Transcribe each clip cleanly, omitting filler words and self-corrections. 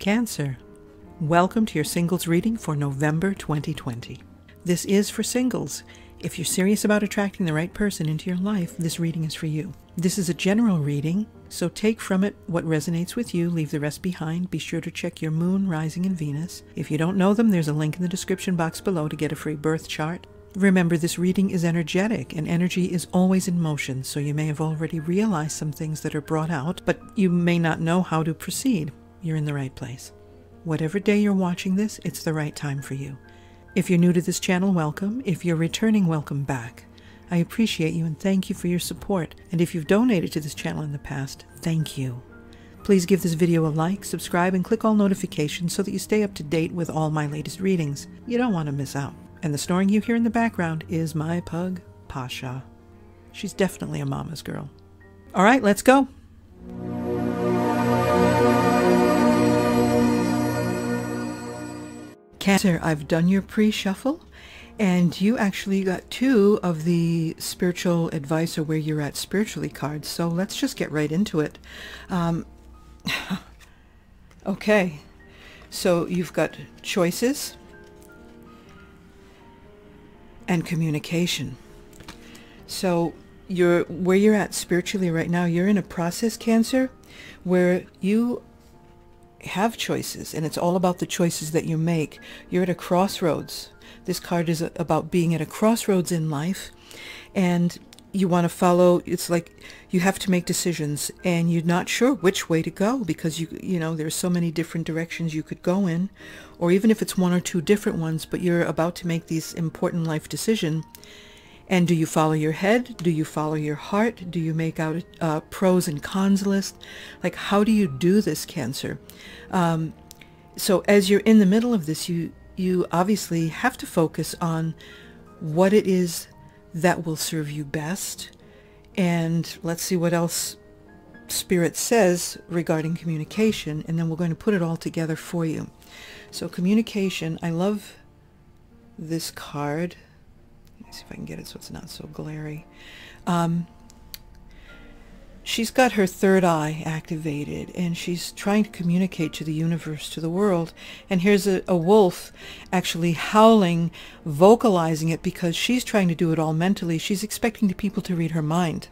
Cancer, welcome to your singles reading for November 2020. This is for singles. If you're serious about attracting the right person into your life, this reading is for you. This is a general reading, so take from it what resonates with you, leave the rest behind. Be sure to check your moon, rising, and Venus. If you don't know them, there's a link in the description box below to get a free birth chart. Remember, this reading is energetic, and energy is always in motion, so you may have already realized some things that are brought out, but you may not know how to proceed. You're in the right place. Whatever day you're watching this, it's the right time for you. If you're new to this channel, welcome. If you're returning, welcome back. I appreciate you and thank you for your support. And if you've donated to this channel in the past, thank you. Please give this video a like, subscribe, and click all notifications so that you stay up to date with all my latest readings. You don't want to miss out. And the snoring you hear in the background is my pug, Pasha. She's definitely a mama's girl. All right, let's go. Cancer, I've done your pre-shuffle, and you actually got two of the spiritual advice or where you're at spiritually cards, so let's just get right into it. Okay, so you've got choices and communication. So where you're at spiritually right now, you're in a process, Cancer, where you have choices, and it's all about the choices that you make. You're at a crossroads. This card is about being at a crossroads in life, and you want to follow. It's like you have to make decisions, and you're not sure which way to go because you know there's so many different directions you could go in, or even if it's one or two different ones, but you're about to make these important life decisions. And do you follow your head? Do you follow your heart? Do you make out a pros and cons list? Like, how do you do this, Cancer? So as you're in the middle of this, you obviously have to focus on what it is that will serve you best. And let's see what else Spirit says regarding communication, and then we're going to put it all together for you. So communication, I love this card. See if I can get it so it's not so glary. She's got her third eye activated, and she's trying to communicate to the universe, to the world. And here's a wolf actually howling, vocalizing it, because she's trying to do it all mentally. She's expecting the people to read her mind.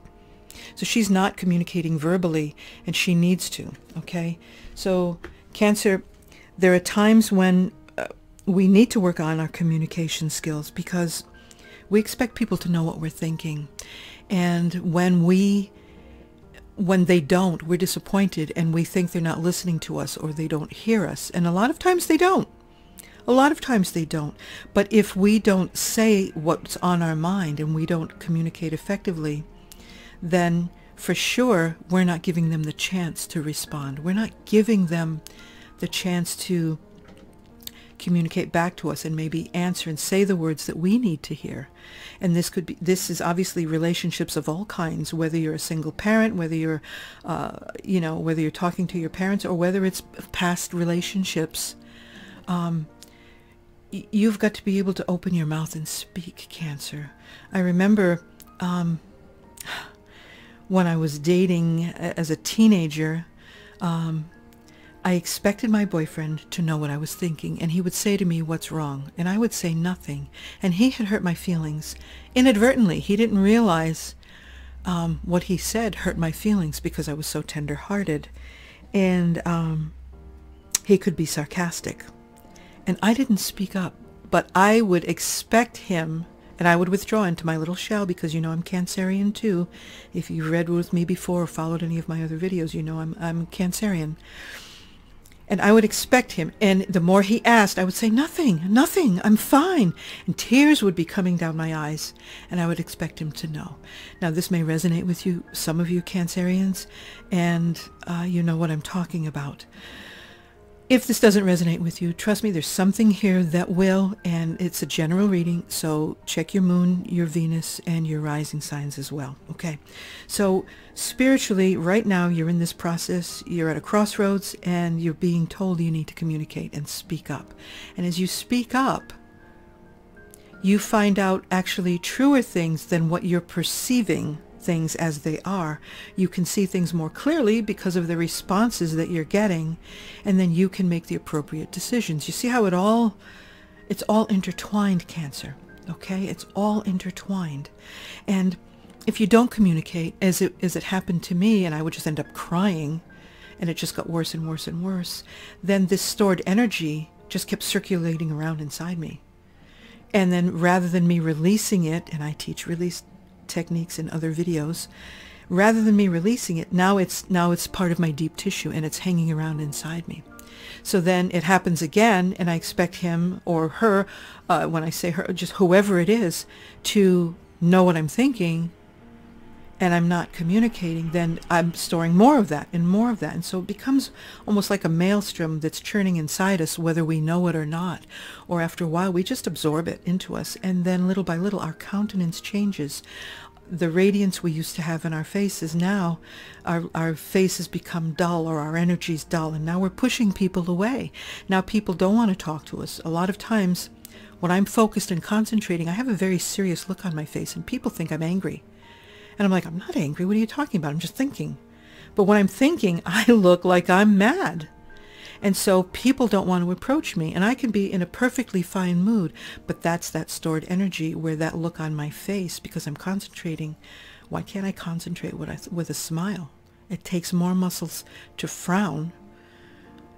So she's not communicating verbally, and she needs to, okay? So Cancer, there are times when we need to work on our communication skills, because we expect people to know what we're thinking, and when they don't, we're disappointed, and we think they're not listening to us or they don't hear us, and a lot of times they don't. A lot of times they don't. But if we don't say what's on our mind and we don't communicate effectively, then for sure we're not giving them the chance to respond. We're not giving them the chance to communicate back to us and maybe answer and say the words that we need to hear. And this is obviously relationships of all kinds, whether you're a single parent, whether you're whether you're talking to your parents, or whether it's past relationships. You've got to be able to open your mouth and speak, Cancer. I remember when I was dating as a teenager, I expected my boyfriend to know what I was thinking, and he would say to me, "What's wrong?" And I would say nothing. And he had hurt my feelings inadvertently. He didn't realize what he said hurt my feelings because I was so tender-hearted. And he could be sarcastic. And I didn't speak up, but I would expect him, and I would withdraw into my little shell, because you know I'm Cancerian too. If you've read with me before or followed any of my other videos, you know I'm Cancerian. And I would expect him, and the more he asked, I would say, "Nothing, nothing, I'm fine." And tears would be coming down my eyes, and I would expect him to know. Now, this may resonate with you, some of you Cancerians, and you know what I'm talking about. If this doesn't resonate with you, trust me, there's something here that will, and it's a general reading, so check your moon, your Venus, and your rising signs as well, okay? So spiritually, right now, you're in this process, you're at a crossroads, and you're being told you need to communicate and speak up. And as you speak up, you find out actually truer things than what you're perceiving things as they are. You can see things more clearly because of the responses that you're getting, and then you can make the appropriate decisions. You see how it's all intertwined, Cancer, okay? It's all intertwined. And if you don't communicate, as it happened to me, and I would just end up crying, and it just got worse and worse and worse, then this stored energy just kept circulating around inside me. And then rather than me releasing it, and I teach release techniques in other videos, rather than me releasing it, now it's part of my deep tissue, and it's hanging around inside me. So then it happens again, and I expect him or her, when I say her, just whoever it is, to know what I'm thinking, and I'm not communicating, then I'm storing more of that and more of that. And so it becomes almost like a maelstrom that's churning inside us, whether we know it or not. Or after a while, we just absorb it into us. And then little by little, our countenance changes. The radiance we used to have in our faces, now our faces become dull, or our energy's dull. And now we're pushing people away. Now people don't want to talk to us. A lot of times, when I'm focused and concentrating, I have a very serious look on my face, and people think I'm angry. And I'm like, I'm not angry. What are you talking about? I'm just thinking. But when I'm thinking, I look like I'm mad. And so people don't want to approach me. And I can be in a perfectly fine mood, but that's that stored energy, where that look on my face, because I'm concentrating. Why can't I concentrate with a smile? It takes more muscles to frown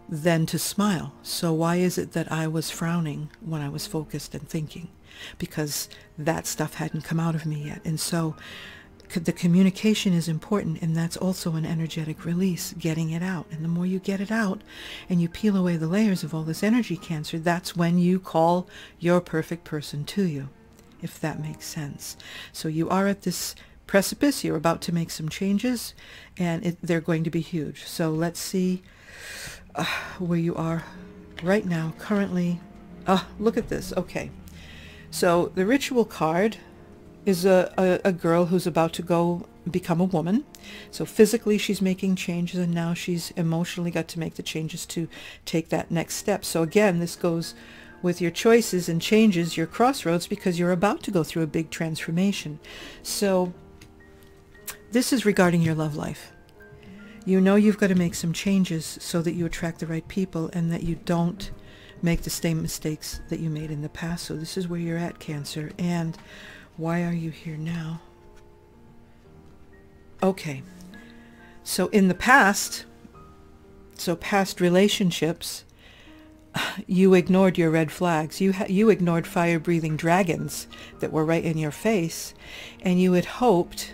than to smile. So why is it that I was frowning when I was focused and thinking? Because that stuff hadn't come out of me yet. And so the communication is important, and that's also an energetic release, getting it out. And the more you get it out and you peel away the layers of all this energy, Cancer, that's when you call your perfect person to you, if that makes sense. So you are at this precipice. You're about to make some changes, and they're going to be huge. So let's see where you are right now, currently. Look at this. Okay. So the ritual card is a girl who's about to go become a woman. So physically she's making changes, and now she's emotionally got to make the changes to take that next step. So again, this goes with your choices and changes, your crossroads, because you're about to go through a big transformation. So this is regarding your love life. You know you've got to make some changes so that you attract the right people, and that you don't make the same mistakes that you made in the past. So this is where you're at, Cancer. And why are you here now? Okay. So in the past, past relationships, you ignored your red flags. You ignored fire-breathing dragons that were right in your face, and you had hoped.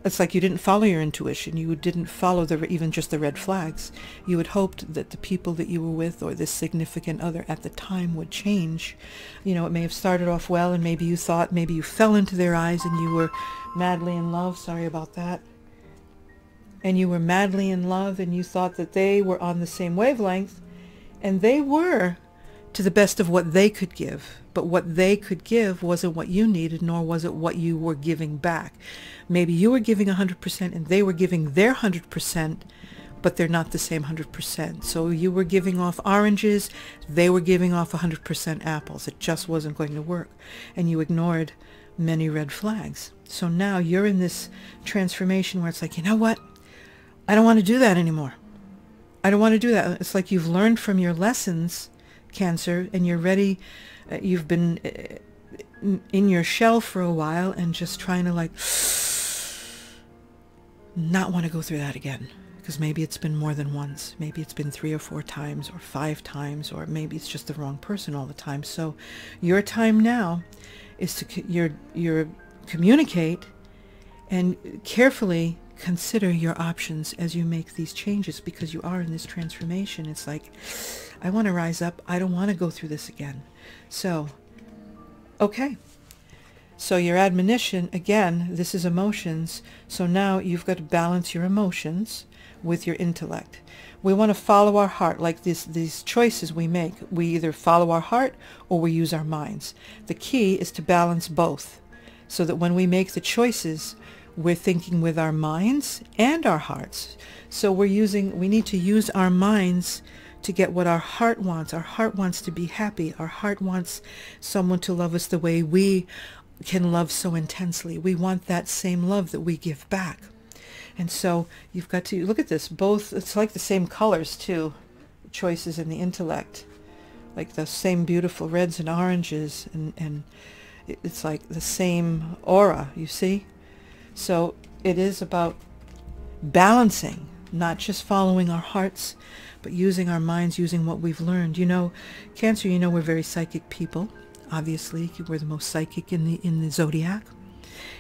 It's like you didn't follow your intuition. You didn't follow even just the red flags. You had hoped that the people that you were with, or this significant other at the time, would change. You know, it may have started off well, and maybe you fell into their eyes, and you were madly in love. Sorry about that. And you were madly in love, and you thought that they were on the same wavelength, and they were, to the best of what they could give. But what they could give wasn't what you needed, nor was it what you were giving back. Maybe you were giving 100% and they were giving their 100%, but they're not the same 100%. So you were giving off oranges, they were giving off 100% apples. It just wasn't going to work. And you ignored many red flags. So now you're in this transformation where it's like, you know what? I don't want to do that anymore. I don't want to do that. It's like you've learned from your lessons, Cancer, and you're ready. You've been in your shell for a while and just trying to like not want to go through that again, because maybe it's been more than once. Maybe it's been 3 or 4 times or 5 times, or maybe it's just the wrong person all the time. So your time now is to communicate and carefully consider your options as you make these changes, because you are in this transformation. It's like, I want to rise up. I don't want to go through this again. So, okay. So your admonition, again, this is emotions. So now you've got to balance your emotions with your intellect. We want to follow our heart, like these choices we make. We either follow our heart or we use our minds. The key is to balance both, so that when we make the choices, we're thinking with our minds and our hearts. So we need to use our minds to get what our heart wants. Our heart wants to be happy. Our heart wants someone to love us the way we can love so intensely. We want that same love that we give back. And so you've got to look at this. Both, it's like the same colors too. Choices in the intellect. Like the same beautiful reds and oranges. And it's like the same aura, you see? So it is about balancing, not just following our hearts, but using our minds, using what we've learned. You know, Cancer, you know, we're very psychic people. Obviously, we're the most psychic in the zodiac.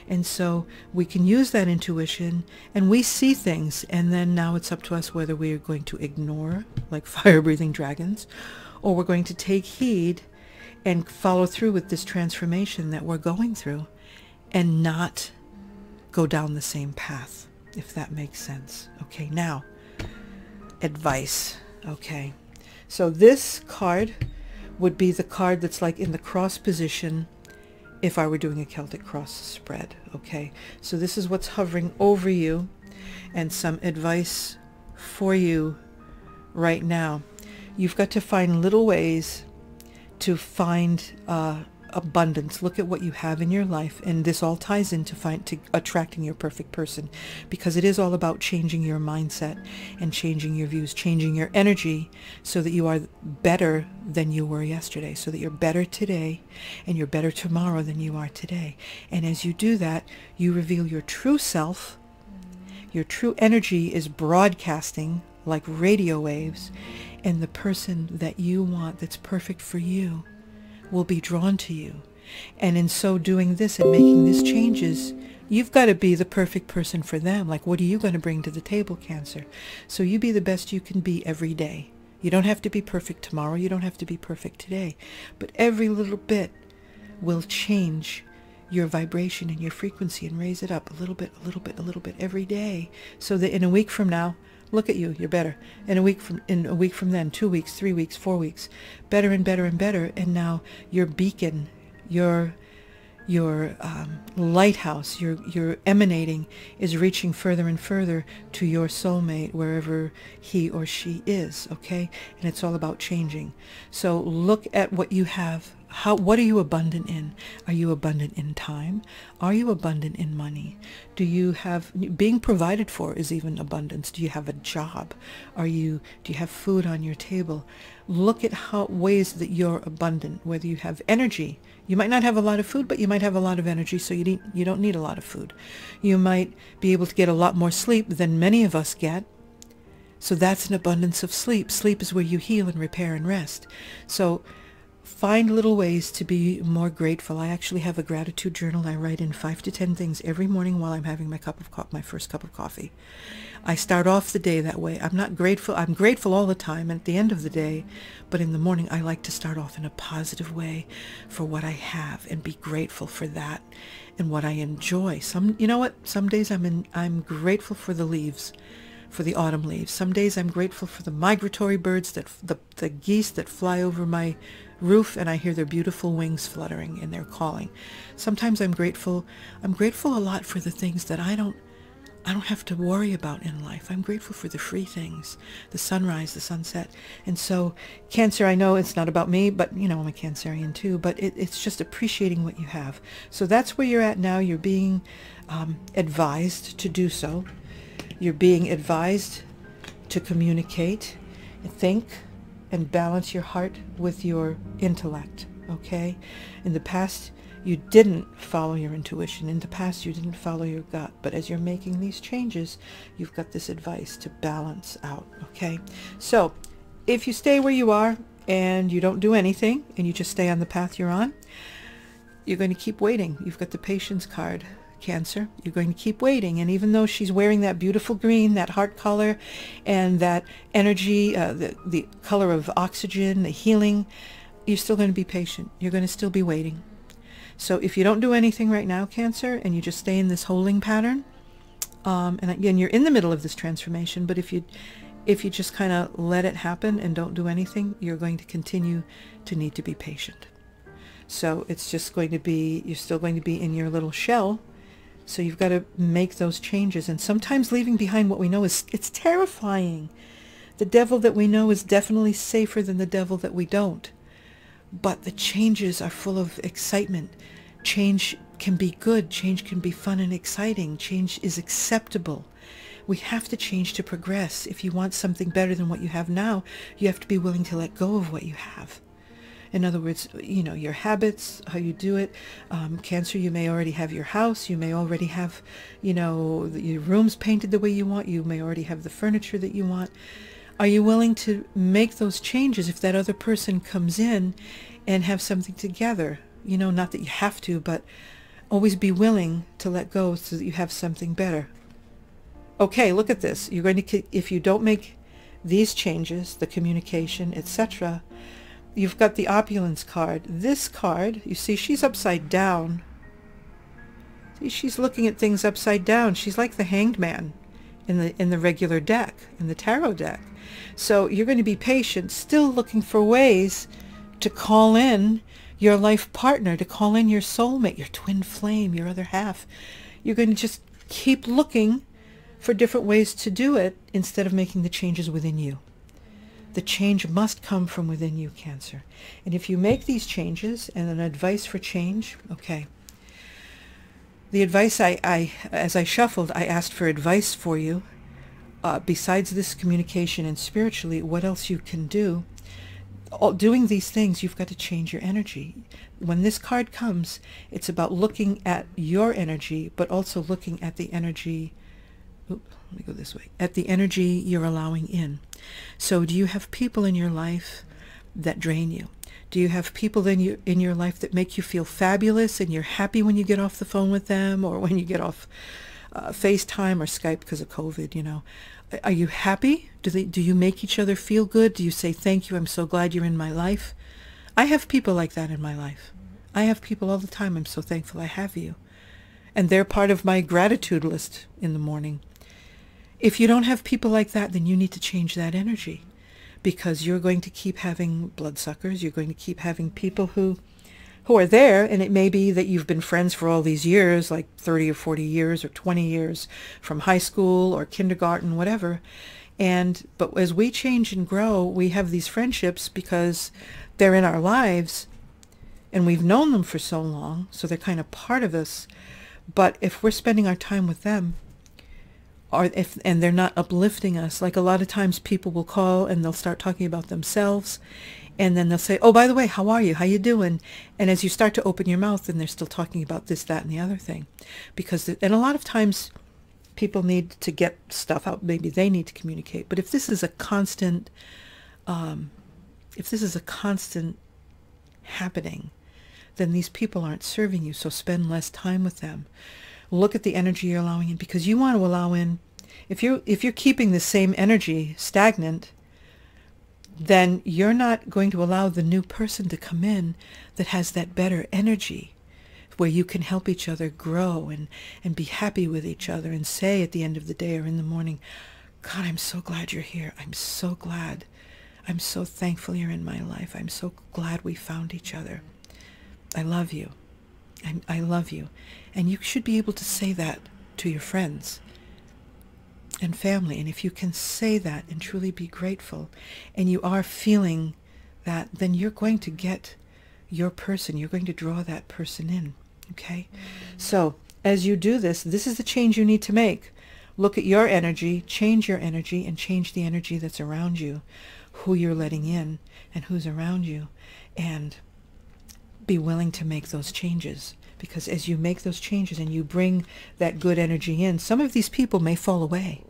And so we can use that intuition, and we see things, and then now it's up to us whether we are going to ignore, like fire-breathing dragons, or we're going to take heed and follow through with this transformation that we're going through and not go down the same path, if that makes sense. Okay, now, advice. Okay, so this card would be the card that's like in the cross position if I were doing a Celtic cross spread. Okay, so this is what's hovering over you, and some advice for you right now. You've got to find little ways to find abundance. Look at what you have in your life, and this all ties into attracting your perfect person, because it is all about changing your mindset and changing your views, changing your energy, so that you are better than you were yesterday, so that you're better today and you're better tomorrow than you are today. And as you do that, you reveal your true self. Your true energy is broadcasting like radio waves, and the person that you want, that's perfect for you, will be drawn to you. And in so doing this and making these changes, you've got to be the perfect person for them. Like, what are you going to bring to the table, Cancer? So you be the best you can be every day. You don't have to be perfect tomorrow. You don't have to be perfect today. But every little bit will change your vibration and your frequency and raise it up a little bit, a little bit, a little bit every day, so that in a week from now, look at you, you're better. In a week from then, 2 weeks, 3 weeks, 4 weeks, better and better and better. And now your beacon, your lighthouse, your emanating is reaching further and further to your soulmate, wherever he or she is. Okay, and it's all about changing. So look at what you have. What are you abundant in? Are you abundant in time? Are you abundant in money? Do you have, being provided for is even abundance. Do you have a job? Do you have food on your table? Look at ways that you're abundant, whether you have energy. You might not have a lot of food, but you might have a lot of energy, so you don't need a lot of food. You might be able to get a lot more sleep than many of us get. So that's an abundance of sleep. Sleep is where you heal and repair and rest. So find little ways to be more grateful. I actually have a gratitude journal. I write in 5 to 10 things every morning while I'm having my first cup of coffee. I start off the day that way. I'm not grateful. I'm grateful all the time at the end of the day, but in the morning I like to start off in a positive way for what I have and be grateful for that and what I enjoy. You know what? Some days I'm grateful for the leaves, for the autumn leaves. Some days I'm grateful for the migratory birds, the geese that fly over my roof, and I hear their beautiful wings fluttering and they're calling. Sometimes I'm grateful a lot for the things that I don't have to worry about in life. I'm grateful for the free things, the sunrise, the sunset. And so, Cancer, I know it's not about me, but you know, I'm a Cancerian too, but it's just appreciating what you have. So that's where you're at now. You're being advised to do so. You're being advised to communicate, think, and balance your heart with your intellect, okay? In the past, you didn't follow your intuition. In the past, you didn't follow your gut. But as you're making these changes, you've got this advice to balance out, okay? So if you stay where you are and you don't do anything and you just stay on the path you're on, you're going to keep waiting. You've got the patience card, Cancer. You're going to keep waiting. And even though she's wearing that beautiful green, that heart color, and that energy, the color of oxygen, the healing, you're still going to be patient. You're going to still be waiting. So if you don't do anything right now, Cancer, and you just stay in this holding pattern, and again, you're in the middle of this transformation, but if you just kind of let it happen and don't do anything, you're going to continue to need to be patient. So it's just going to be, you're still going to be in your little shell. So you've got to make those changes. And sometimes leaving behind what we know it's terrifying. The devil that we know is definitely safer than the devil that we don't. But the changes are full of excitement. Change can be good. Change can be fun and exciting. Change is acceptable. We have to change to progress. If you want something better than what you have now, you have to be willing to let go of what you have. In other words, your habits, how you do it. Cancer, you may already have your house. You may already have, your rooms painted the way you want. You may already have the furniture that you want. Are you willing to make those changes if that other person comes in and have something together? Not that you have to, but always be willing to let go so that you have something better. Okay, look at this. You're going to, if you don't make these changes, the communication, etc., you've got the opulence card. This card, you see, she's upside down. See, she's looking at things upside down. She's like the Hanged Man in the regular deck, in the tarot deck. So you're going to be patient, still looking for ways to call in your life partner, to call in your soulmate, your twin flame, your other half. You're going to just keep looking for different ways to do it instead of making the changes within you. The change must come from within you, Cancer. And if you make these changes, and an advice for change, okay. The advice as I shuffled, I asked for advice for you. Besides this communication and spiritually, what else you can do. Doing these things, you've got to change your energy. When this card comes, it's about looking at your energy, but also looking at the energy, let me go this way, at the energy you're allowing in. So do you have people in your life that drain you? Do you have people in your life that make you feel fabulous and you're happy when you get off the phone with them, or when you get off FaceTime or Skype because of COVID, Are you happy? Do you make each other feel good? Do you say, thank you, I'm so glad you're in my life? I have people like that in my life. I have people all the time, I'm so thankful I have you. And they're part of my gratitude list in the morning. If you don't have people like that, then you need to change that energy, because you're going to keep having bloodsuckers. You're going to keep having people who are there, and it may be that you've been friends for all these years, like 30 or 40 years or 20 years from high school or kindergarten, whatever. But as we change and grow, we have these friendships because they're in our lives and we've known them for so long, so they're kind of part of us. But if we're spending our time with them, and they're not uplifting us, like a lot of times people will call and they'll start talking about themselves, and then they'll say, oh, by the way, how are you? How you doing? And as you start to open your mouth, then they're still talking about this, that, and the other thing. And a lot of times people need to get stuff out. Maybe they need to communicate. But if this is a constant, happening, then these people aren't serving you. So spend less time with them. Look at the energy you're allowing in, because you want to allow in. If you're keeping the same energy stagnant, then you're not going to allow the new person to come in that has that better energy, where you can help each other grow and be happy with each other and say at the end of the day or in the morning, God, I'm so glad you're here. I'm so glad. I'm so thankful you're in my life. I'm so glad we found each other. I love you. I love you. And you should be able to say that to your friends and family. And if you can say that and truly be grateful, and you are feeling that, then you're going to get your person. You're going to draw that person in. Okay? So as you do this, this is the change you need to make. Look at your energy, change your energy, and change the energy that's around you, who you're letting in and who's around you, and be willing to make those changes. Because as you make those changes and you bring that good energy in, some of these people may fall away.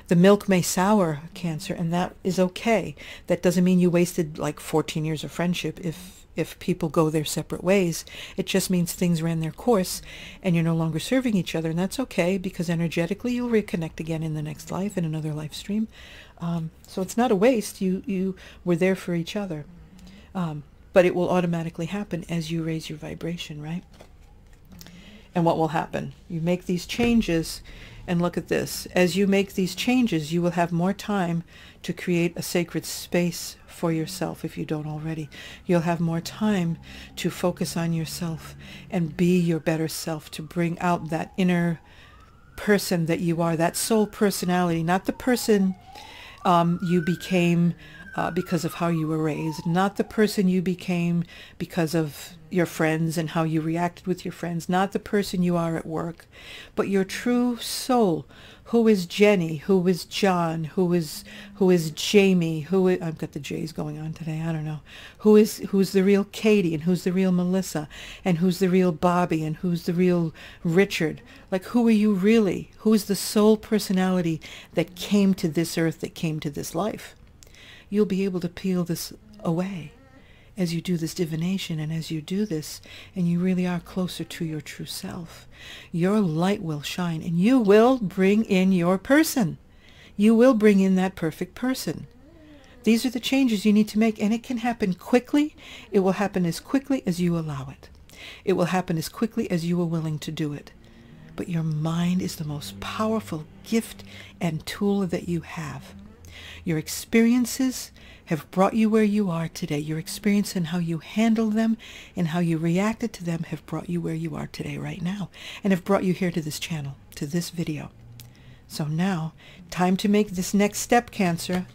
The milk may sour, Cancer, and that is okay. That doesn't mean you wasted like 14 years of friendship if people go their separate ways. It just means things ran their course and you're no longer serving each other, and that's okay, because energetically you'll reconnect again in the next life, in another life stream. So it's not a waste. You were there for each other. But it will automatically happen as you raise your vibration, right? And what will happen? You make these changes, and look at this. As you make these changes, you will have more time to create a sacred space for yourself if you don't already. You'll have more time to focus on yourself and be your better self, to bring out that inner person that you are, that soul personality, not the person you became because of how you were raised, not the person you became because of your friends and how you reacted with your friends, not the person you are at work, but your true soul. Who is Jenny? Who is John? Who is Jamie? I've got the J's going on today. I don't know. Who's the real Katie, and who's the real Melissa, and who's the real Bobby, and who's the real Richard? Like, who are you really? Who is the soul personality that came to this earth, that came to this life? You'll be able to peel this away as you do this divination, and as you do this, and you really are closer to your true self. Your light will shine, and you will bring in your person. You will bring in that perfect person. These are the changes you need to make, and it can happen quickly. It will happen as quickly as you allow it. It will happen as quickly as you are willing to do it. But your mind is the most powerful gift and tool that you have. Your experiences have brought you where you are today. Your experience and how you handle them and how you reacted to them have brought you where you are today right now, and have brought you here to this channel, to this video. So now, time to make this next step, Cancer.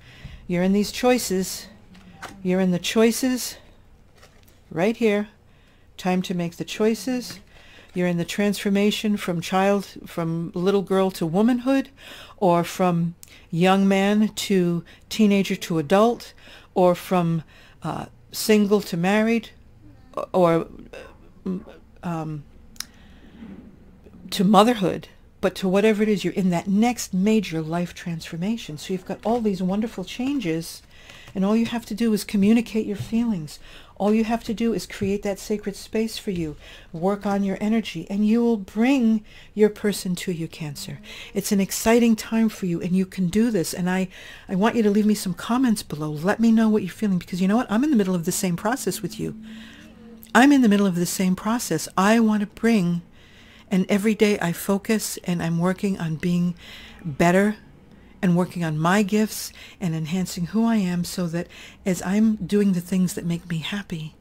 You're in these choices. You're in the choices right here. Time to make the choices. You're in the transformation from little girl to womanhood, or from young man to teenager to adult, or from single to married, or to motherhood. But to whatever it is, you're in that next major life transformation. So you've got all these wonderful changes, and all you have to do is communicate your feelings. All you have to do is create that sacred space for you, work on your energy, and you will bring your person to you, Cancer. It's an exciting time for you, and you can do this. And I want you to leave me some comments below. Let me know what you're feeling, because you know what? I'm in the middle of the same process with you. I'm in the middle of the same process. I want to bring, and every day I focus, and I'm working on being better, and working on my gifts and enhancing who I am, so that as I'm doing the things that make me happy,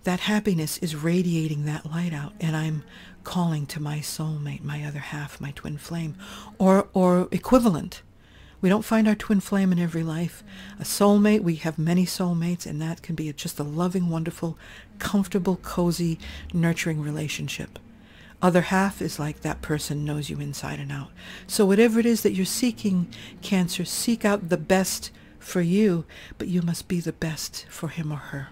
that happiness is radiating that light out, and I'm calling to my soulmate, my other half, my twin flame, or equivalent. We don't find our twin flame in every life. A soulmate, we have many soulmates, and that can be just a loving, wonderful, comfortable, cozy, nurturing relationship. Other half is like that person knows you inside and out. So whatever it is that you're seeking, Cancer, seek out the best for you, but you must be the best for him or her.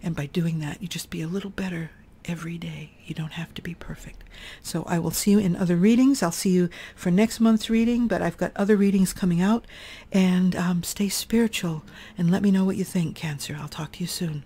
And by doing that, you just be a little better every day. You don't have to be perfect. So I will see you in other readings. I'll see you for next month's reading, but I've got other readings coming out. And stay spiritual, and let me know what you think, Cancer. I'll talk to you soon.